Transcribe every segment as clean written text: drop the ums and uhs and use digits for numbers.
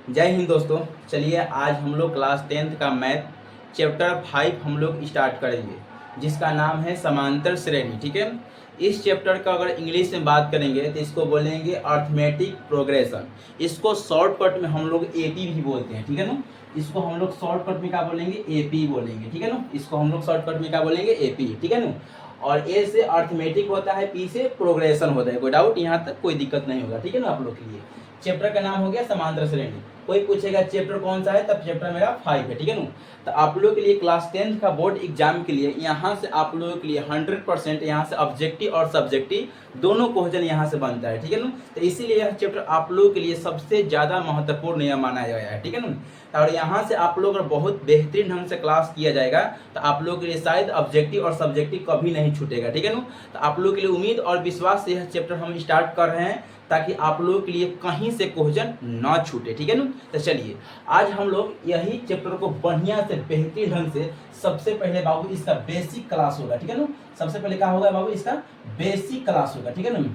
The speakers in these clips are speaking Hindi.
जय हिंद दोस्तों। चलिए आज हम लोग क्लास 10th का मैथ चैप्टर 5 हम लोग स्टार्ट करेंगे, जिसका नाम है समांतर श्रेणी। ठीक है, इस चैप्टर का अगर इंग्लिश में बात करेंगे तो इसको बोलेंगे अर्थमेटिक प्रोग्रेशन। इसको शॉर्टकट में हम लोग एपी भी बोलते हैं। ठीक है ना, इसको हम लोग शॉर्टकट में क्या बोलेंगे, एपी बोलेंगे। ठीक है ना, इसको हम लोग शॉर्टकट में क्या बोलेंगे, एपी। ठीक है ना, और ए से अर्थमेटिक होता है, पी से प्रोग्रेशन होता है। कोई डाउट यहाँ तक, कोई दिक्कत नहीं होगा। ठीक है ना, आप लोग के लिए चैप्टर का नाम हो गया समांतर श्रेणी। कोई पूछेगा चैप्टर कौन सा है, तब चैप्टर मेरा 5 है। ठीक है ना, तो आप लोगों के लिए क्लास 10th का बोर्ड एग्जाम के लिए यहाँ से आप लोगों के लिए 100% यहाँ से ऑब्जेक्टिव और सब्जेक्टिव दोनों क्वेश्चन यहाँ से बनता है। ठीक है ना, तो इसीलिए यह चैप्टर आप लोगों के लिए सबसे ज़्यादा महत्वपूर्ण यह माना गया है। ठीक है ना, और यहाँ से आप लोग अगर बहुत बेहतरीन ढंग से क्लास किया जाएगा तो आप लोगों के लिए शायद ऑब्जेक्टिव और सब्जेक्टिव कभी नहीं छूटेगा। ठीक है ना, तो आप लोगों के लिए उम्मीद और विश्वास से यह चैप्टर हम स्टार्ट कर रहे हैं ताकि आप लोगों के लिए कहीं से क्वेश्चन ना छूटे। ठीक है ना, तो चलिए आज हम लोग यही चैप्टर को बढ़िया से बेहतरीन ढंग से, सबसे पहले बाबू इसका बेसिक क्लास होगा। ठीक है ना, सबसे पहले क्या होगा बाबू, इसका बेसिक क्लास होगा। ठीक है ना,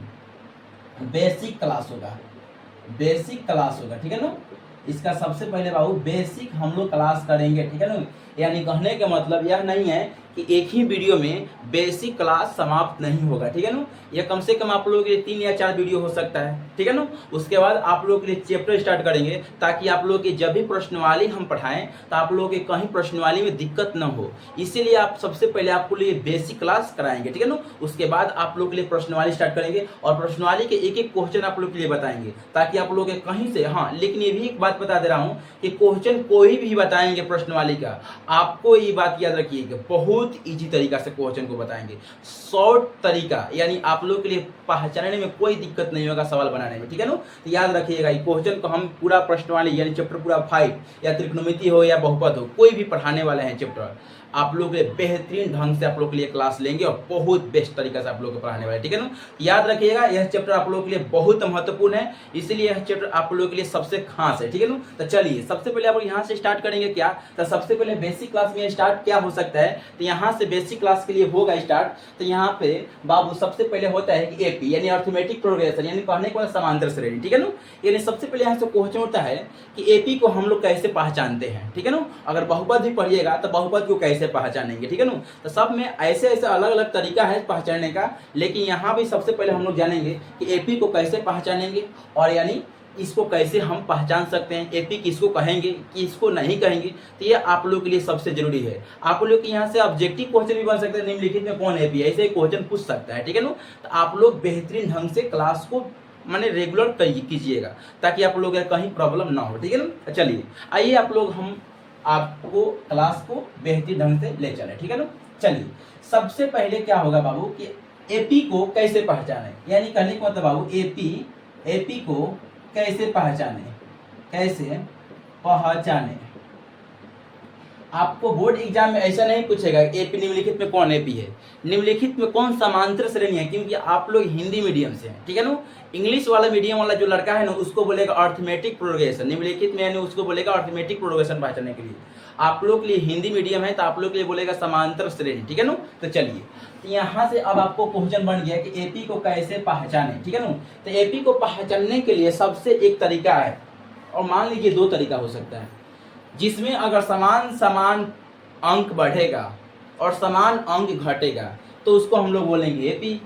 बेसिक क्लास होगा, बेसिक क्लास होगा। ठीक है ना, इसका सबसे पहले बाबू बेसिक हम लोग क्लास करेंगे। ठीक है ना, यानी कहने का मतलब यह नहीं है कि एक ही वीडियो में बेसिक क्लास समाप्त नहीं होगा। ठीक है ना, यह कम से कम आप लोगों के लिए 3 या 4 वीडियो हो सकता है। ठीक है ना, उसके बाद आप लोगों के लिए चैप्टर स्टार्ट करेंगे ताकि आप लोगों की जब भी प्रश्नवाली हम पढ़ाएं तो आप लोगों के कहीं प्रश्नवाली में दिक्कत न हो। इसीलिए आप सबसे पहले आपको लिए बेसिक क्लास कराएंगे। ठीक है ना, उसके बाद आप लोगों के लिए प्रश्नवाली स्टार्ट करेंगे और प्रश्नवाली के एक एक क्वेश्चन आप लोग के लिए बताएंगे ताकि आप लोग के कहीं से, हाँ लेकिन ये भी एक बात बता दे रहा हूँ कि क्वेश्चन कोई भी बताएंगे प्रश्नवाली का, आपको ये बात याद रखिएगा बहुत इजी तरीका से क्वेश्चन को बताएंगे, शॉर्ट तरीका, यानी आप लोग के लिए पहचानने में कोई दिक्कत नहीं होगा सवाल बनाने में। ठीक है ना, तो याद रखिएगा ये क्वेश्चन को हम पूरा प्रश्नवाली यानी चैप्टर पूरा 5 या त्रिकोणमिति हो या बहुपद हो, कोई भी पढ़ाने वाले हैं चैप्टर, आप लोग के बेहतरीन ढंग से आप लोग के लिए क्लास लेंगे और बहुत बेस्ट तरीका से आप लोग को पढ़ाने वाले। ठीक है ना, याद रखिएगा यह चैप्टर आप लोग के लिए बहुत महत्वपूर्ण है, इसलिए यह चैप्टर आप लोग के लिए सबसे खास है। ठीक है ना, तो चलिए सबसे पहले आप लोग यहाँ से स्टार्ट करेंगे क्या, तो सबसे पहले बेसिक क्लास में स्टार्ट क्या हो सकता है, तो यहाँ से बेसिक क्लास के लिए होगा स्टार्ट। तो यहाँ पे बाबू सबसे पहले होता है कि एपी यानी अर्थमेटिक प्रोग्रेशन, यानी कहने को समांतर श्रेणी। ठीक है ना, यानी सबसे पहले यहाँ से क्वेश्चन होता है कि एपी को हम लोग कैसे पहचानते हैं। ठीक है ना, अगर बहुपद भी पढ़िएगा तो बहुपद को कैसे पहचानेंगे। ठीक है ना, तो सब में ऐसे ऐसे अलग अलग तरीका है पहचानने का, लेकिन यहाँ भी सबसे पहले हम लोग जानेंगे कि एपी को कैसे पहचानेंगे और यानी इसको कैसे हम पहचान सकते हैं, एपी किसको कहेंगे किसको नहीं कहेंगे, तो ये आप लोग के लिए सबसे जरूरी है। आप लोग के यहाँ से ऑब्जेक्टिव क्वेश्चन भी बन सकते हैं, निम्नलिखित में कौन एपी है, ऐसे क्वेश्चन पूछ सकता है। ठीक है ना, तो आप लोग बेहतरीन ढंग से क्लास को माने रेगुलर कीजिएगा ताकि आप लोग कहीं प्रॉब्लम ना हो। ठीक है ना, चलिए आइए आप लोग हम आपको क्लास को बेहतरीन ढंग से ले चले। ठीक है ना, चलिए सबसे पहले क्या होगा बाबू कि एपी को कैसे पहचाने, यानी कहने का मतलब बाबू एपी को कैसे पहचाने, कैसे पहचाने। आपको बोर्ड एग्जाम में ऐसा नहीं पूछेगा एपी निम्नलिखित में कौन एपी है, निम्नलिखित में कौन समांतर श्रेणी है, क्योंकि आप लोग हिंदी मीडियम से हैं। ठीक है ना, इंग्लिश वाला मीडियम वाला जो लड़का है ना उसको बोलेगा अर्थमेटिक प्रोग्रेशन, निम्नलिखित में यानी उसको बोलेगा अर्थमेटिक प्रोग्रेशन पहचानने के लिए। आप लोग के लिए हिंदी मीडियम है तो आप लोग के लिए बोलेगा समांतर श्रेणी। ठीक है ना, तो चलिए तो यहाँ से अब आपको क्वेश्चन बन गया कि एपी को कैसे पहचाने। ठीक है ना, तो एपी को पहचानने के लिए सबसे एक तरीका है, और मान लीजिए 2 तरीका हो सकता है, जिसमें अगर समान समान अंक बढ़ेगा और समान अंक घटेगा तो उसको हम लोग बोलेंगे एपी।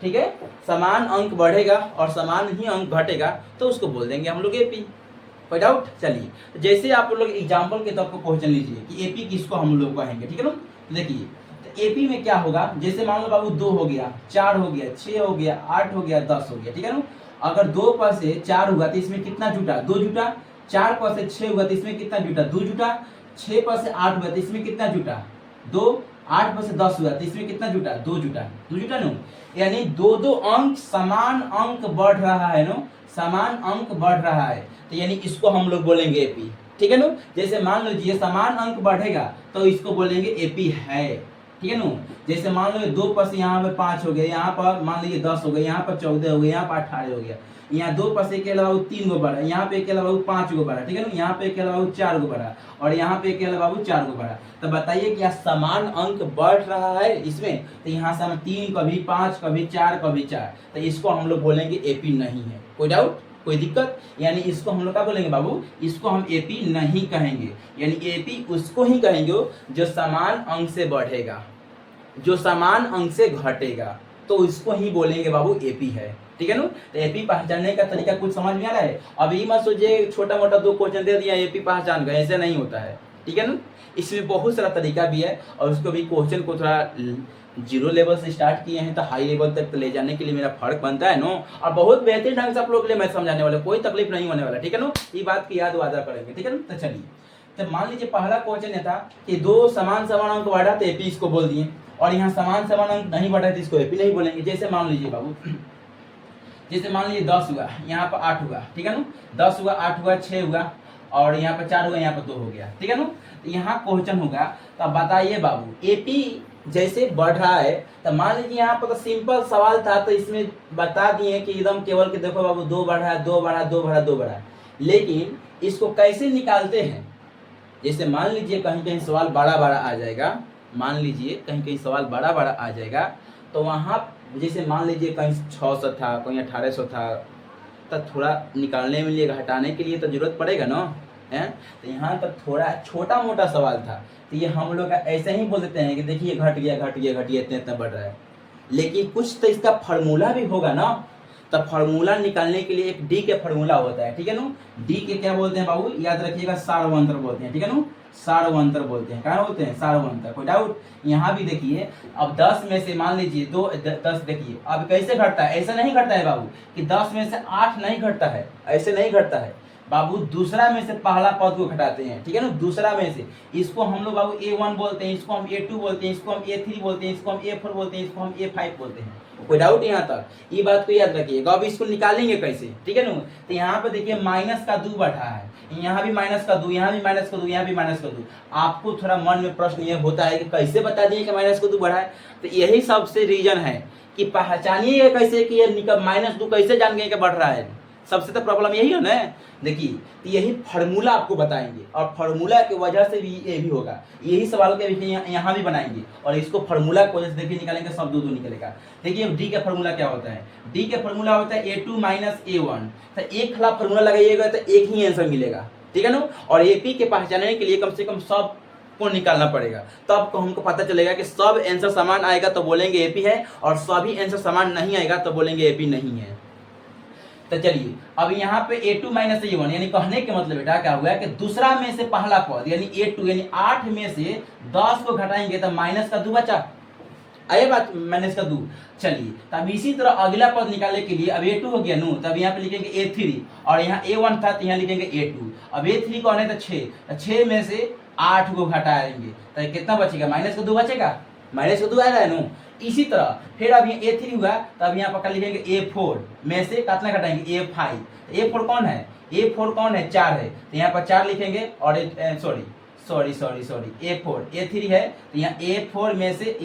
ठीक है, समान अंक बढ़ेगा और समान ही अंक घटेगा तो उसको बोल देंगे हम लोग एपी। कोई डाउट? चलिए जैसे आप लोग एग्जांपल के तौर पर क्वेश्चन लीजिए कि एपी किसको हम लोग कहेंगे। ठीक है ना, देखिए तो एपी में क्या होगा, जैसे मान लो बाबू 2 हो गया, 4 हो गया, 6 हो गया, 8 हो गया, 10 हो गया। ठीक है ना, अगर 2 पर से 4 हुआ तो इसमें कितना जुटा, 2 जुटा। 4 पर से 6 हुआ तो इसमें कितना जुटा, 2 जुटा। 6 पर से 8 हुआ तो इसमें कितना जुटा, 2। 8 पर से 10 हुआ तो इसमें कितना जुटा, 2 जुटा। 2 जुटा नो, यानी 2 अंक समान अंक बढ़ रहा है नो, समान अंक बढ़ रहा है, तो यानी इसको हम लोग बोलेंगे एपी। ठीक है नो, जैसे मान लीजिए समान अंक बढ़ेगा तो इसको बोलेंगे एपी है। ठीक है नो, जैसे मान लो 2 पर से यहाँ पे 5 हो गया, यहाँ पर मान लीजिए 10 हो गया, यहाँ पर 14 हो गया, यहाँ पर 18 हो गया, यहाँ 2 पर से के अलावा 3 गो बढ़ा, यहाँ पे के अलावा 5 गो बढ़ा। ठीक है ना, यहाँ पे के अलावा 4 गो बढ़ा और यहाँ पे के अलावा 4 गो बढ़ा। तो बताइए क्या समान अंक बढ़ रहा है इसमें, तो यहाँ से हम 3 कभी 5 कभी 4 कभी 4, तो इसको हम लोग बोलेंगे एपी नहीं है। कोई डाउट? कोई दिक्कत? यानी इसको हम लोग क्या बोलेंगे बाबू, इसको हम एपी नहीं कहेंगे। यानी एपी उसको ही कहेंगे जो समान अंक से बढ़ेगा, जो समान अंक से घटेगा, तो इसको ही बोलेंगे बाबू एपी है। ठीक है ना? तो एपी पहचानने का तरीका कुछ समझ में आ रहा है? अब ये मत सोचिए छोटा मोटा 2 क्वेश्चन दे दिया एपी पहचान गए, ऐसे नहीं होता है। ठीक है ना? इसमें बहुत सारा तरीका भी है और उसको भी क्वेश्चन को थोड़ा 0 लेवल से स्टार्ट किए हैं तो हाई लेवल तक ले जाने के लिए मेरा फर्क बनता है नो। और बहुत बेहतरीन ढंग से आप लोगों के लिए मैं समझाने वाला, कोई तकलीफ नहीं होने वाला। ठीक है ना? ये बात की याद वादा करेंगे। ठीक है ना? तो चलिए, तो मान लीजिए पहला क्वेश्चन ये था कि 2 समान अंक बढ़ा तो एपी इसको बोल दिए, और यहाँ समान अंक नहीं बढ़ा तो इसको एपी नहीं बोलेंगे। जैसे मान लीजिए बाबू, जैसे मान लीजिए 10 हुआ, यहाँ पर 8 हुआ। ठीक है ना? 10 हुआ, 8 हुआ, 6 हुआ, और यहाँ पर 4 हुआ, यहाँ पर 2 हो गया। ठीक है ना? तो यहाँ क्वेश्चन होगा, तो अब बताइए बाबू एपी जैसे बढ़ रहा है, तो मान लीजिए यहाँ पर तो सिंपल सवाल था, तो इसमें बता दिए कि एकदम केवल कि देखो बाबू 2 बढ़ा है, 2 बढ़ा, 2 बढ़ा, 2 बढ़ा। लेकिन इसको कैसे निकालते हैं? जैसे मान लीजिए कहीं कहीं सवाल बड़ा बड़ा आ जाएगा, मान लीजिए कहीं कहीं सवाल बड़ा बड़ा आ जाएगा, तो वहाँ जैसे मान लीजिए कहीं 600 था, कहीं 1800 था, तो थोड़ा निकालने में लिए घटाने के लिए तो जरूरत पड़ेगा ना है। तो यहाँ पर थोड़ा छोटा मोटा सवाल था, तो ये हम लोग ऐसे ही बोल देते हैं कि देखिए घट गया घट गया घट गया, इतना इतना बढ़ रहा है। लेकिन कुछ तो इसका फार्मूला भी होगा ना, तो फार्मूला निकालने के लिए एक डी के फार्मूला होता है। ठीक है ना? डी के क्या बोलते हैं बाबू, याद रखिएगा, सार्वंतर बोलते हैं। ठीक है ना? सार्वंतर बोलते हैं। क्या बोलते हैं? सार्वंतर। कोई डाउट? यहाँ भी देखिए, अब 10 में से मान लीजिए 10 देखिए अब कैसे घटता है, ऐसा नहीं घटता है बाबू कि 10 में से 8 नहीं घटता है, ऐसे नहीं घटता है बाबू। दूसरा में से पहला पद को घटाते हैं। ठीक है ना? दूसरा में से, इसको हम लोग बाबू A1 बोलते हैं, इसको हम A2 बोलते हैं, इसको हम A3 बोलते हैं, इसको हम A4 बोलते हैं, इसको हम A5 बोलते हैं। कोई डाउट यहाँ तक? ये बात को याद रखिएगा। अब इसको निकालेंगे कैसे? ठीक है ना? तो यहाँ पे देखिए -2 बढ़ा है, यहाँ भी -2, यहाँ भी -2, यहाँ भी -2। आपको थोड़ा मन में प्रश्न ये होता है कि कैसे बता दिए कि -2 बढ़ा है? तो यही सबसे रीजन है कि पहचानिए कैसे कि ये -2 कैसे जान गए कि बढ़ रहा है। सबसे तो प्रॉब्लम यही है ना। देखिए, तो यही फार्मूला आपको बताएंगे, और फार्मूला की वजह से भी ये भी होगा। यही सवाल के यहाँ भी बनाएंगे, और इसको फार्मूला की वजह से देखिए निकालेंगे, सब 2 निकलेगा। देखिए डी का फार्मूला क्या होता है? डी का फार्मूला होता है A2 - A1। तो एक खिलाफ फार्मूला लगाइएगा तो एक ही आंसर मिलेगा। ठीक है ना? और एपी के पहचानने के लिए कम से कम सब को निकालना पड़ेगा, तब तो हमको पता चलेगा कि सब आंसर समान आएगा तो बोलेंगे एपी है, और सभी आंसर समान नहीं आएगा तो बोलेंगे एपी नहीं है। तो चलिए, अब यहाँ पे A2 - A1 यानी कहने के मतलब बेटा क्या हुआ कि दूसरा में से पहला पद यानी A2 यानी 8 में से 10 को घटाएंगे तो -2 बचा। आए बात, -2। चलिए, तब इसी तरह अगला पद निकालने के लिए अब A2 हो गया नो, तब यहाँ पे लिखेंगे A3, और यहाँ A1 था तो यहाँ लिखेंगे A2। अब A3 कौन है? तो 6, तो 6 में से 8 को घटाएंगे तो कितना बचेगा? -2 बचेगा। -2 आ रहा है नो। इसी तरह फिर अब ये A3 हुआ, तब यहाँ पर लिखेंगे A4 में से कितना घटाएंगे? A5। A4 कौन है? A4 कौन है? 4 है, तो यहाँ पर 4 लिखेंगे, और सॉरी A4 A3 है, तो यहाँ A4 में से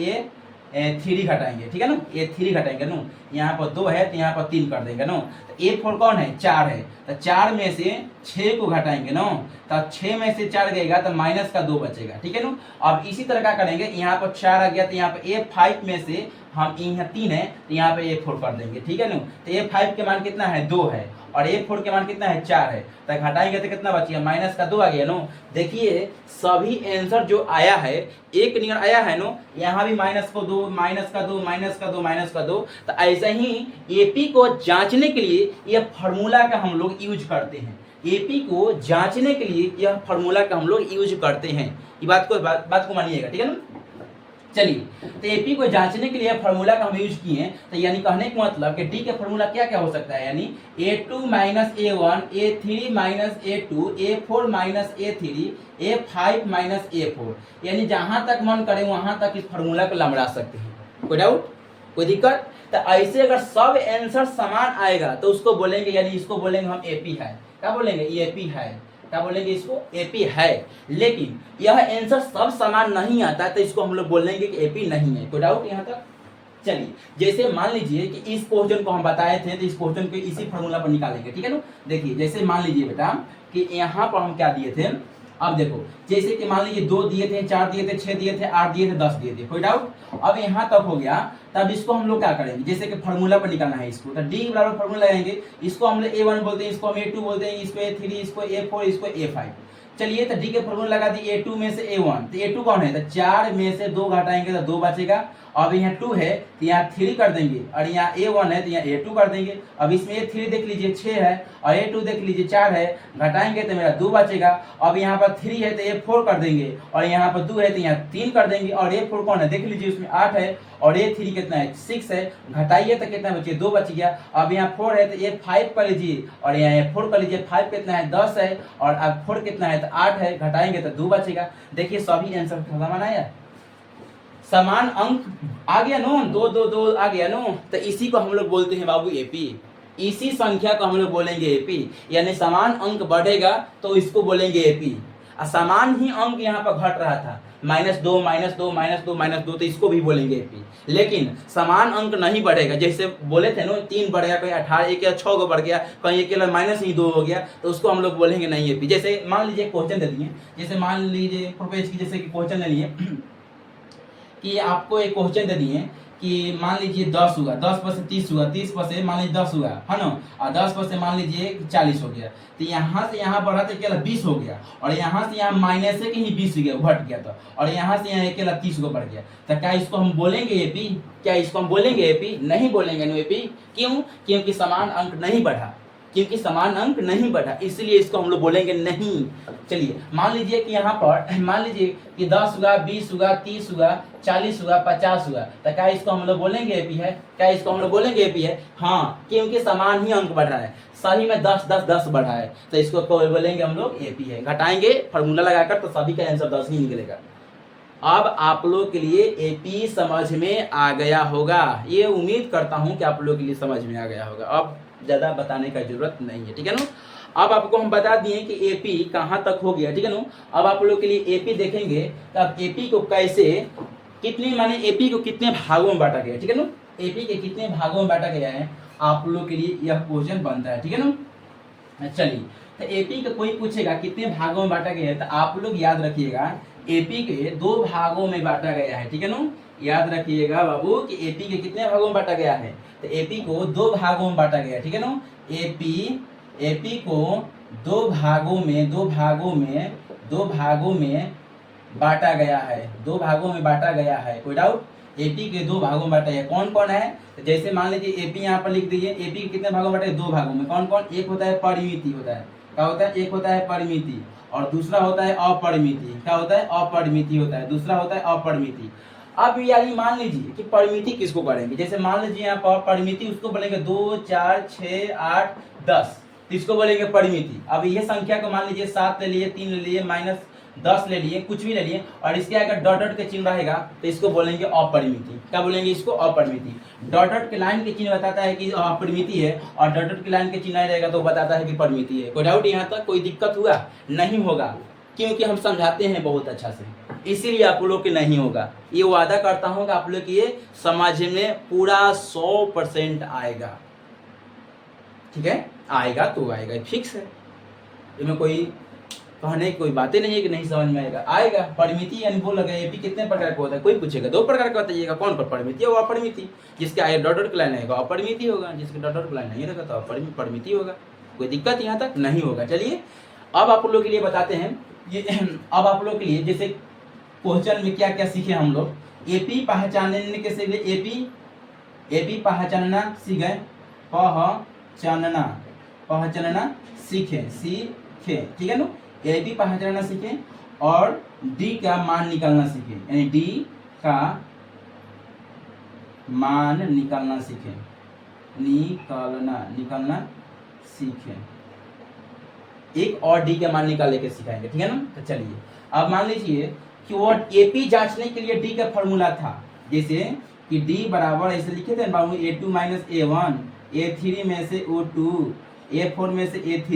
A3 घटाएंगे। ठीक है ना? A3 घटाएंगे नो, यहाँ पर 2 है तो यहाँ पर 3 कर देंगे नो। तो A4 कौन है? 4 है, तो 4 में से 6 को घटाएंगे नो, तो 6 में से 4 गएगा तो -2 बचेगा। ठीक है ना? अब इसी तरह का करेंगे, यहाँ पर 4 आ गया तो यहाँ पर A5 में से हम यहाँ 3 है तो यहाँ पे A4 कर देंगे। ठीक है ना? तो A5 के मान कितना है? 2 है, और A4 के मान कितना है? 4 है, तो घटाएंगे तो कितना बचेगा? -2 आ गया नो। देखिए सभी आंसर जो आया है एक नियर आया है नो, यहाँ भी -2 -2 तो ऐसे ही एपी को जांचने के लिए यह फार्मूला का हम लोग यूज करते हैं। एपी को जांचने के लिए यह फार्मूला का हम लोग यूज करते हैं। ये बात को मानिएगा। ठीक है ना? चलिए, तो एपी को जांचने के लिए फार्मूला का हम यूज किए, तो यानी कहने का मतलब कि डी का फार्मूला क्या क्या हो सकता है? यानी A2 - A1, A3 - A2, A4 - A3, A5 - A4, यानी जहां तक मन करे वहां तक इस फार्मूला को लंबा सकते हैं। कोई डाउट? कोई दिक्कत? तो ऐसे अगर सब आंसर समान आएगा तो उसको बोलेंगे, यानी इसको बोलेंगे हम एपी है। क्या बोलेंगे? ये एपी है। क्या बोलेंगे? इसको एपी है। लेकिन यह आंसर सब समान नहीं आता है तो इसको हम लोग बोलेंगे कि एपी नहीं है। कोई डाउट यहाँ तक? चलिए, जैसे मान लीजिए कि इस क्वेश्चन को हम बताए थे, तो इस क्वेश्चन को इसी फार्मूला पर निकालेंगे। ठीक है ना? देखिए, जैसे मान लीजिए बेटा कि यहाँ पर हम क्या दिए थे, अब देखो जैसे कि मान लीजिए 2 दिए थे, 4 दिए थे, 6 दिए थे, 8 दिए थे, 10 दिए थे। कोई डाउट? अब यहाँ तक हो गया, तब इसको हम लोग क्या करेंगे, जैसे कि फार्मूला पर निकालना है इसको, तो डी बराबर फार्मूला लगाएंगे, इसको हम लोग A1 बोलते हैं, इसको हम A2 बोलते हैं, इसको A3, इसको A4, इसको A5। चलिए तो डी के फॉर्मूला लगा दी, A2 में से A1, तो A2 कौन है, तो 4 में से 2 घटाएंगे तो 2 बचेगा। अब यहाँ 2 है तो यहाँ 3 कर देंगे, और यहाँ A1 है तो यहाँ A2 कर देंगे। अब इसमें A3 देख लीजिए 6 है, और A2 देख लीजिए 4 है, घटाएंगे तो मेरा 2 बचेगा। अब यहाँ पर 3 है तो A4 कर देंगे, और यहाँ पर 2 है तो यहाँ 3 कर देंगे। और A4 कौन है देख लीजिए, उसमें 8 है, और A3 कितना है 6 है, घटाइए तो कितना बचे, 2 बच गया। अब यहाँ 4 है तो A5 कर लीजिए, और यहाँ A4 कर लीजिए, 5 कितना है 10 है, और अब 4 कितना है तो 8 है, घटाएंगे तो 2 बचेगा। देखिए सभी आंसर समान आया, समान अंक आ गया नो, 2 2 2 आ गया नो। तो इसी को हम लोग बोलते हैं बाबू एपी, इसी संख्या को हम लोग बोलेंगे एपी, यानी समान अंक बढ़ेगा तो इसको बोलेंगे एपी। समान ही अंक यहाँ पर घट रहा था, -2 -2 -2 -2, तो इसको भी बोलेंगे एपी। लेकिन समान अंक नहीं बढ़ेगा, जैसे बोले थे नो 3 बढ़ गया, कहीं 18 एक या 6 को बढ़ गया, कहीं अकेला -2 हो गया, तो उसको हम लोग बोलेंगे नहीं एपी। जैसे मान लीजिए क्वेश्चन दे दिए, जैसे मान लीजिए प्रोपेज की, जैसे कि क्वेश्चन ले लिए कि आपको एक क्वेश्चन दे दिए कि मान लीजिए 10 हुआ, 10 पर से 30 हुआ, 30 पर से मान लीजिए 10 हुआ है ना, और 10 पर से मान लीजिए 40 हो गया, तो यहाँ से यहाँ बढ़ा तो अकेला 20 हो गया, और यहाँ से यहाँ माइनस से कहीं 20 गया, घट गया था, और यहाँ से यहाँ अकेला 30 को बढ़ गया। तो क्या इसको हम बोलेंगे एपी, क्या इसको हम बोलेंगे एपी? नहीं बोलेंगे नो एपी। क्यों? क्योंकि समान अंक नहीं बढ़ा, क्योंकि समान अंक नहीं बढ़ा, इसलिए इसको हम लोग बोलेंगे नहीं। चलिए मान लीजिए कि यहाँ पर मान लीजिए कि 10 हुआ, 20 हुआ, 30 हुआ, 40 हुआ, 50 हुआ, तो क्या इसको हम लोग बोलेंगे एपी है? क्या इसको हम लोग बोलेंगे एपी है? हाँ, क्योंकि समान ही अंक बढ़ रहा है, सही में 10 10 10 बढ़ा है, तो इसको बोलेंगे हम लोग एपी है। घटाएंगे फार्मूला लगाकर तो सभी का आंसर 10 ही निकलेगा। अब आप लोग के लिए एपी समझ में आ गया होगा, ये उम्मीद करता हूँ कि आप लोग के लिए समझ में आ गया होगा। अब ज़्यादा बताने का जरूरत नहीं है, ठीक है ना। अब आपको हम बता दिए कि एपी कहाँ तक हो गया, ठीक है ना। अब आप लोग के लिए एपी देखेंगे तो अब एपी को कैसे, कितने माने एपी को कितने भागों में बांटा गया, ठीक है ना। एपी के कितने भागों में बांटा गया है, आप लोग के लिए यह क्वेश्चन बनता है, ठीक है ना। चलिए तो एपी का कोई पूछेगा कितने भागों में बांटा गया है, तो आप लोग याद रखिएगा एपी के 2 भागों में बांटा गया है, ठीक है ना। याद रखिएगा बाबू कि एपी के कितने भागों में बांटा गया है, तो एपी को 2 भागों में बांटा गया है, ठीक है ना। एपी को 2 भागों में बांटा गया है, 2 भागों में बांटा गया है, कोई डाउट? एपी के 2 भागों में बांटा गया, कौन कौन है? तो जैसे मान लीजिए एपी यहाँ पर लिख दीजिए, एपी के कितने भागों में बांटा है? 2 भागों में। कौन कौन? एक होता है परिमिति होता है, क्या होता है? एक होता है परिमिति, और दूसरा होता है अपरिमिति। क्या होता है? अपरिमिति होता है, दूसरा होता है अपरिमिति। अब यानी मान लीजिए कि परिमिति किसको करेंगे, जैसे मान लीजिए यहाँ पर परिमिति उसको बोलेंगे 2 4 6 8 10, इसको बोलेंगे परिमिति। अब ये संख्या को मान लीजिए 7 ले लिए, 3 ले लिए, -10 ले लिए, कुछ भी ले लिए, और इसके अगर डॉट डॉट के चिन्ह रहेगा तो इसको बोलेंगे अपरिमिति। क्या बोलेंगे इसको? अपरिमिति। डॉट डॉट के लाइन के चिन्ह बताता है कि अपरिमिति है, और डॉट डॉट के लाइन के चिन्ह नहीं रहेगा तो बताता है कि परिमिति है। कोई डाउट यहाँ तक? कोई दिक्कत हुआ? नहीं होगा, क्योंकि हम समझाते हैं बहुत अच्छा से, इसीलिए आप लोग के नहीं होगा। ये वादा करता हूँ कि आप लोग ये समझ में पूरा 100% आएगा, ठीक है। आएगा तो आएगा, फिक्स है, इसमें कोई कहने की कोई बातें नहीं है कि नहीं समझ में आएगा, आएगा। परिमिति यानी बोल लगा एपी कितने प्रकार का होता है, कोई पूछेगा 2 प्रकार का बताइएगा, कौन पर? परिमिति और अपरिमिति। जिसके आगे डॉट डॉट लाइन रहेगा अपरिमिति होगा, जिसके डॉट डॉट लाइन नहीं रहेगा तो परिमिति होगा। कोई दिक्कत यहाँ तक नहीं होगा। चलिए अब आप लोग के लिए बताते हैं ये, अब आप लोग के लिए जैसे क्वेश्चन में क्या क्या सीखे हम लोग। एपी पहचानने के से एपी पहचानना सीखे, पहचानना सीखे, ठीक है ना। एपी पहचानना सीखे और डी का मान निकालना सीखे, यानी डी का मान निकालना सीखे, निकालना सीखे। एक और डी का मान निकालने के सिखाएंगे, ठीक है ना। तो चलिए अब मान लीजिए कि वो एपी जांचने के लिए डी का फॉर्मूला था, जैसे कि डी बराबर ऐसे लिखे थे बाबू A2 - A1, A3 में से O2, A4 में से A3,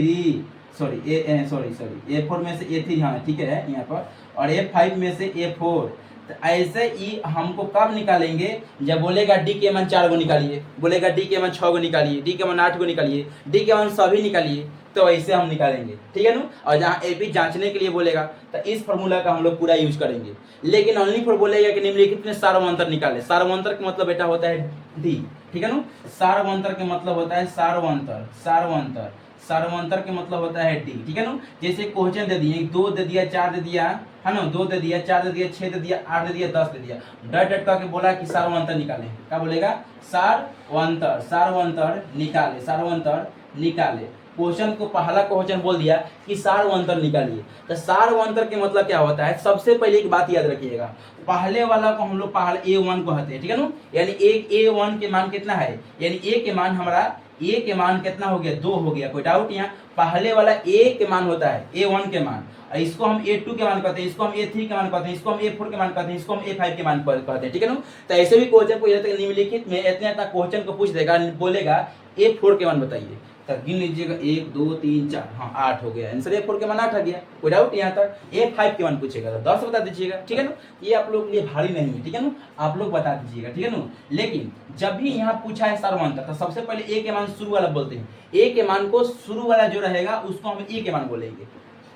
A4 में से A3, हाँ ठीक है यहाँ पर, और A5 में से A4। तो ऐसे ही हमको कब निकालेंगे, जब बोलेगा डी के मान 4 को निकालिए, बोलेगा डी के मान 6 को निकालिए, डी के मान 8 को निकालिए, डी के मान सभी निकालिए, तो ऐसे हम निकालेंगे, ठीक है ना। और जहाँ एपी जांचने के लिए बोलेगा तो इस फॉर्मूला का हम लोग पूरा यूज करेंगे। लेकिन ओनली फॉर बोलेगा कि निम्नलिखित में सार्वंतर निकाले। सार्वंतर का मतलब बेटा होता है डी, ठीक है ना। सार्वंतर का मतलब होता है सार्वंतर, सार्वंतर, सार्वंतर के मतलब होता है डी, ठीक है ना। जैसे क्वेश्चन दे दिए 2 दे दिया, 4 दे दिया, है ना, 2 दे दिया, 4 दे दिया, 6 दे दिया, 8 दे दिया, 10 दे दिया, डट डट करके बोला कि सार्वंतर निकाले। क्या बोलेगा? सार्वंतर, सार्वंतर निकाले, सार्वंतर निकाले। क्वेश्चन को पहला क्वेश्चन बोल दिया कि सार्वंतर निकालिए। तो सार्वंतर के मतलब क्या होता है? सबसे पहले एक बात याद रखिएगा, पहले वाला को हम लोग पहले A1 को कहते हैं, ठीक है ना। यानी एक A1 के मान कितना है, यानी A के मान हमारा, A के मान कितना हो गया? 2 हो गया। कोई डाउट यहाँ? पहले वाला A के मान होता है A1 के मान, इसको हम A2 के मान कहते हैं, इसको हम A3 के मान कहते हैं, इसको हम A4 के मान कहते हैं, इसको हम A5 के मान कहते हैं, ठीक है ना। तो ऐसे भी क्वेश्चन को निम्नलिखित में इतना इतना क्वेश्चन को पूछ देगा, बोलेगा A4 के मान बताइए, तब गिन लीजिएगा 1 2 3 4, हाँ 8 हो गया आंसर। A4 के मान 8 आ गया। कोई डाउट यहाँ तक? A5 के मान पूछेगा तो 10 बता दीजिएगा, ठीक है ना। ये आप लोग के लिए भारी नहीं है, ठीक है ना, आप लोग बता दीजिएगा, ठीक है ना। लेकिन जब भी यहाँ पूछा है सार्वंतर तो सबसे पहले A के मान शुरू वाला बोलते हैं। A के मान को शुरू वाला जो रहेगा उसको हम A के मान बोलेंगे।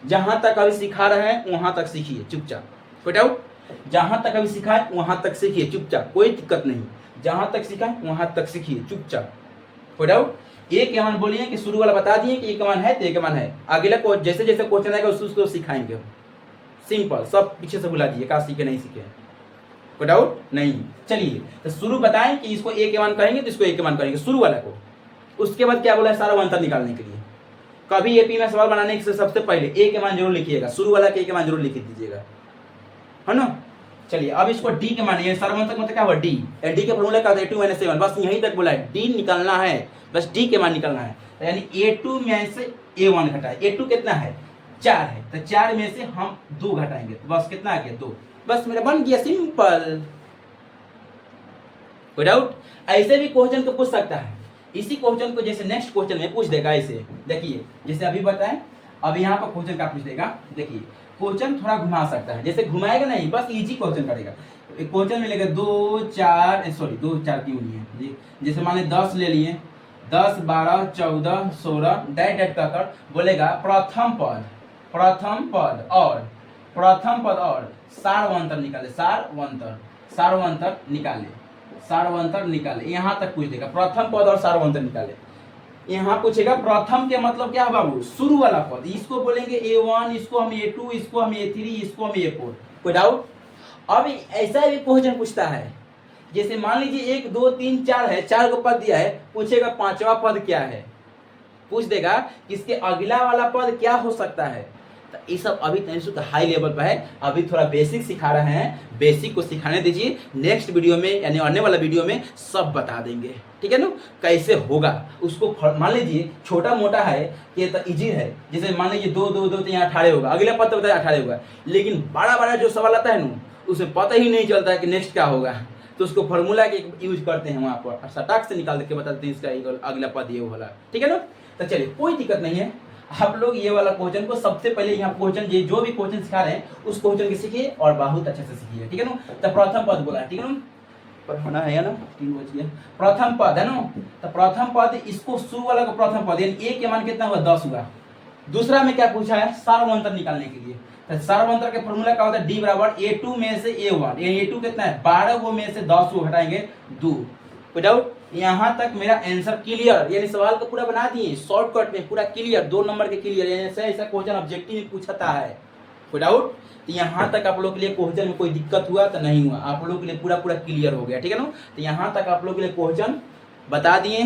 जहां तक अभी सिखा रहे हैं वहां तक सीखिए चुपचाप। कोई डाउट? जहां तक अभी सिखाए वहां तक सीखिए चुपचाप, कोई दिक्कत नहीं। जहां तक सिखाए वहां तक सीखिए चुपचाप। कोई डाउट? A के मान बोलिए कि शुरू वाला बता दिए कि A के मान है तो A के मान है। अगला को जैसे जैसे क्वेश्चन आएगा उसको सिखाएंगे। सिंपल, सब पीछे से बुला दीजिए, कहा सीखे नहीं सीखे। कोई डाउट नहीं? चलिए तो शुरू बताएं कि इसको A के मान कहेंगे तो इसको A के मान कहेंगे शुरू वाला को। उसके बाद क्या बोला है? सार्वंतर निकालने के लिए। कभी एपी में सवाल बनाने से सबसे पहले A के मान जरूर लिखिएगा, शुरू वाला के मान जरूर लिख दीजिएगा, है ना। चलिए अब इसको डी के मान, ये सार्वंतर मतलब क्या हुआ? डी। डी के फॉर्मूला का 2 - 7, बस यहीं तक बोला है, डी निकालना है, बस डी के मान निकालना है। तो यानी A2 में से A1 घटाए। A2 कितना है? 4 है, तो 4 में से हम 2 घटाएंगे, तो बस कितना आ गया? 2। बस मेरा बन गया, सिंपल। कोई डाउट? ऐसे भी क्वेश्चन को पूछ सकता है। इसी क्वेश्चन को जैसे नेक्स्ट क्वेश्चन में पूछ देगा ऐसे, देखिए जैसे अभी बताएं, अब यहाँ पर क्वेश्चन का पूछ देगा। देखिए क्वेश्चन थोड़ा घुमा सकता है, जैसे घुमाएगा नहीं, बस इजी क्वेश्चन करेगा। क्वेश्चन मिलेगा 2 4 क्यों नहीं है, जैसे मान 10 ले लिए, 10 12 14 16 डैट डैट कर बोलेगा प्रथम पद, प्रथम पद और सार्वंतर निकाले, सार्वंतर निकाले, सार्वंतर निकाले। यहाँ तक पूछ देगा, प्रथम पद और सार्वंतर निकाले। यहाँ पूछेगा प्रथम के मतलब क्या है बाबू? शुरू वाला पद, इसको बोलेंगे A1, इसको हम A2, इसको हम A3, इसको हम A4। कोई डाउट? अब ऐसा भी क्वेश्चन पूछता है, जैसे मान लीजिए 1 2 3 4 है, 4 को पद दिया है, पूछेगा पांचवा पद क्या है, पूछ देगा कि इसके अगला वाला पद क्या हो सकता है। तो ये सब अभी तनिक हाई लेवल पर है, अभी थोड़ा बेसिक सिखा रहे हैं, बेसिक को सिखाने दीजिए। नेक्स्ट वीडियो में यानी आने वाला वीडियो में सब बता देंगे, ठीक है ना, कैसे होगा उसको। मान लीजिए छोटा मोटा है कि तो इजी है, जैसे मान लीजिए 2 2 2 तो यहाँ 18 होगा, अगला पद तो बताया 18 होगा। लेकिन बड़ा बड़ा जो सवाल आता है ना, उसमें पता ही नहीं चलता है कि नेक्स्ट क्या होगा, तो उसको फार्मूला के यूज करते हैं वहाँ पर, सटाक से निकाल के बता देते हैं इसका अगला पद ये वाला, ठीक है ना। तो चलिए कोई दिक्कत नहीं है, आप लोग ये वाला क्वेश्चन को सबसे पहले यहाँ क्वेश्चन जो भी क्वेश्चन सिखा रहे हैं उस क्वेश्चन के सीखिए और बहुत अच्छे से सीखिए, ठीक है ना। तो प्रथम पद बोला है, ठीक है ना, पढ़ना है ना, 3 बज गया। प्रथम पद है ना, तो प्रथम पद, इसको शुरू वाला को प्रथम पद, यानी A के मान कितना हुआ? 10 हुआ। दूसरा में क्या पूछा है? सार्वंतर निकालने के लिए। तो सार्वंतर के फॉर्मूला क्या होता है? D बराबर A2 में से A1, यानी A2 कितना है? 12, वो में से 10 को घटाएंगे 2। कोई डाउट? यहाँ तक मेरा आंसर क्लियर, यानी सवाल को पूरा बना दिए शॉर्टकट में, पूरा क्लियर, 2 नंबर के क्लियर। ऐसा क्वेश्चन ऑब्जेक्टिव में पूछता है। कोई डाउट? तो यहाँ तक आप लोग के लिए क्वेश्चन में कोई दिक्कत हुआ तो नहीं हुआ, आप लोग के लिए पूरा क्लियर हो गया, ठीक है ना। तो यहाँ तक आप लोग के लिए क्वेश्चन बता दिए।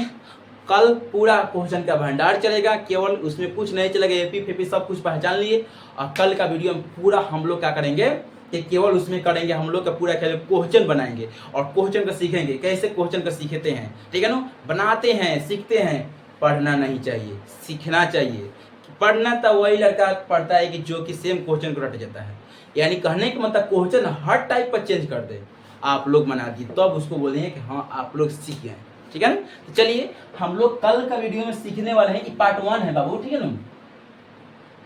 कल पूरा क्वेश्चन का भंडार चलेगा, केवल उसमें कुछ नहीं चलेगा, एपी फेपी सब कुछ पहचान लिए। और कल का वीडियो में पूरा हम लोग क्या करेंगे कि केवल उसमें करेंगे, हम लोग का पूरा क्वेश्चन बनाएंगे और क्वेश्चन का सीखेंगे, कैसे क्वेश्चन का सीखते हैं, ठीक है ना, बनाते हैं, सीखते हैं। पढ़ना नहीं चाहिए, सीखना चाहिए। पढ़ना तो वही लड़का पढ़ता है कि जो कि सेम क्वेश्चन को रट जाता है, यानी कहने का मतलब क्वेश्चन हर टाइप पर चेंज कर दे, आप लोग बना दिए, तब उसको बोलेंगे कि हाँ आप लोग सीख गए, ठीक है ना। तो चलिए हम लोग कल का वीडियो में सीखने वाले हैं कि पार्ट 1 है बाबू, ठीक है ना,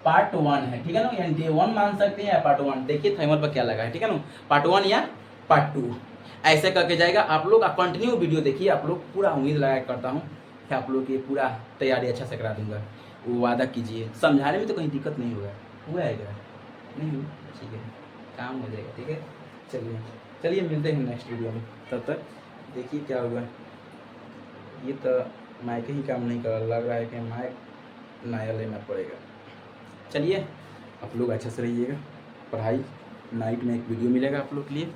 पार्ट 1 है, ठीक है ना, यानी डे 1 मान सकते हैं या पार्ट 1। देखिए थर्मल पर क्या लगा है, ठीक है ना, पार्ट 1 या पार्ट 2 ऐसे करके जाएगा। आप लोग कंटिन्यू वीडियो देखिए, आप लोग पूरा उम्मीद लगा करता हूँ कि आप लोग की पूरा तैयारी अच्छा से करा दूंगा। वो वादा कीजिए, समझाने में तो कहीं दिक्कत नहीं होगा। हुआ है क्या? नहीं हुआ, ठीक है, काम हो जाएगा, ठीक है। चलिए चलिए मिलते हैं नेक्स्ट वीडियो में, तब तक देखिए क्या होगा। ये तो माइक ही काम नहीं कर रहा, लग रहा है कि माइक नया लेना पड़ेगा। चलिए आप लोग अच्छे से रहिएगा, पढ़ाई नाइट में एक वीडियो मिलेगा आप लोग के लिए।